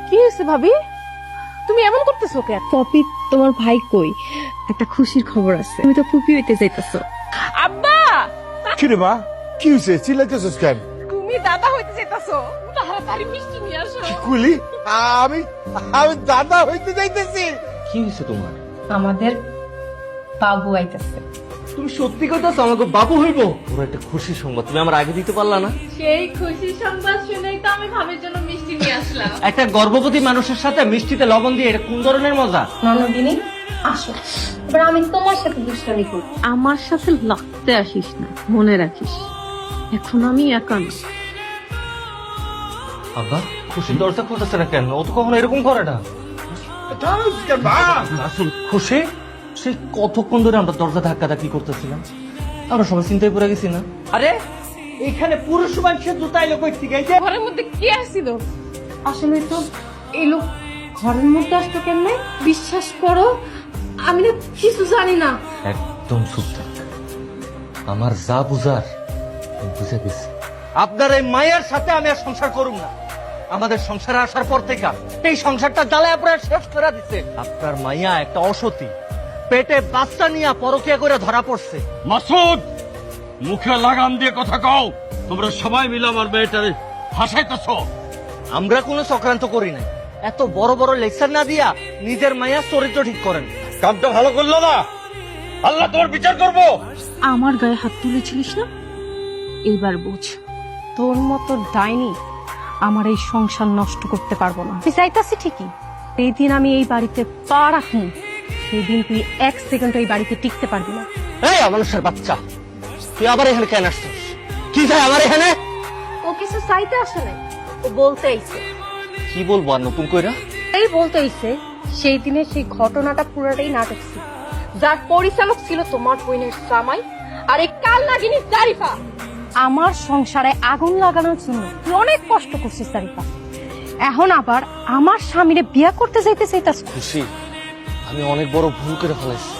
কি হয়েছে ভাবি? তুমি এমন করতেছো কেন? পপি, তোমার ভাই কই? একটা খুশির খবর আছে, তুমি তো ফুপি হইতে যাইতাছো। আব্বা, কি রে মা, কি হয়েছে? চিল্লাইতেছিস কেন? তুমি দাদা হইতে চাইতাছো, তাড়াতাড়ি মিষ্টি নিয়ে আসো। কি কইলি? আমি আমি দাদা হইতে যাইতেছি। কি হয়েছে তোমার? আমাদের বাবু আইতাছে। তুমি সত্যি কইতাছো আমাকে বাবু হইব? পুরো একটা খুশি সংবাদ, তুমি আমার আগে দিতে পারলা না? সেই খুশি সংবাদ শুনেই তো আমি ভাবির জন্য মিষ্টি নিয়ে আসলাম। একটা গর্ভবতী মানুষের সাথে মিষ্টিতে লবণ দিয়ে এটা কোন ধরনের মজা? ননদিনী, আসো, এবার আমি তোমার সাথে দুষ্টামি করব। আমার সাথে লাগতে আসিস না, মনে রাখিস এখন আমি একা না। আব্বা, খুশির দরজা খুলতেছে না কেন? ও তো কখনো এরকম করে না। আসল খুশি, সেই কতক্ষণ ধরে আমরা দরজা ধাক্কা ধাক্কি করতেছিলাম, আমরা সবাই চিন্তায় পড়ে গেছি না? আরে এখানে পুরুষ মানুষের জুতা এলো কই থেকে? এই যে ঘরের মধ্যে কে আসছিল? আসলে তো এই লোক ঘরের মধ্যে আসতো কেমনে? বিশ্বাস করো, আমি না কিছু জানি না। একদম চুপ থাক, আমার যা বুঝার আমি বুঝে গেছি। আপনার এই মায়ের সাথে আমি আর সংসার করুম না। আমাদের সংসারে আসার পর থেকে এই সংসারটা জ্বালায় পুরো শেষ করে দিচ্ছে। আপনার মাইয়া একটা অসতী, পেটে বাচ্চা নিয়ে পরকিয়া করে ধরা পড়ছে। মাসুদ, মুখে লাগাম দিয়ে কথা কও। তোমরা সবাই মিলে আমার মেয়েটারে হাসাইতেছ। আমরা কোনো চক্রান্ত করি নাই। এত বড় বড় লেকচার না দিয়া নিজের মাইয়া চরিত্র ঠিক করেন। কামটা ভালো করলো না, আল্লাহ তোমার বিচার করবো। আমার গায়ে হাত তুলেছিলিস না, এবার বুঝ তোর মতো ডাইনি আমার এই সংসার নষ্ট করতে পারবো না। তুই চাইতাছি ঠিকই, এই দিন আমি এই বাড়িতে পা রাখি সেদিন তুই এক সেকেন্ড এই বাড়িতে টিকতে পারবি না। এই অমানুষের বাচ্চা, তুই আবার এখানে কেন আসছিস? কি চাই আমার এখানে? ও কিছু চাইতে আসে নাই, ও বলতে আইছে। কি বলবো আর নতুন কইরা? এই বলতে আইছে সেই দিনে সেই ঘটনাটা পুরোটাই নাটক ছিল, যার পরিচালক ছিল তোমার বোনের জামাই আর এই কাল নাগিনী জারিফা। আমার সংসারে আগুন লাগানোর জন্য তুই অনেক কষ্ট করছিস জারিফা, এখন আবার আমার স্বামীরে বিয়ে করতে যাইতে চাইতাস। খুশি, আমি অনেক বড় ভুল করে ফেলেছি।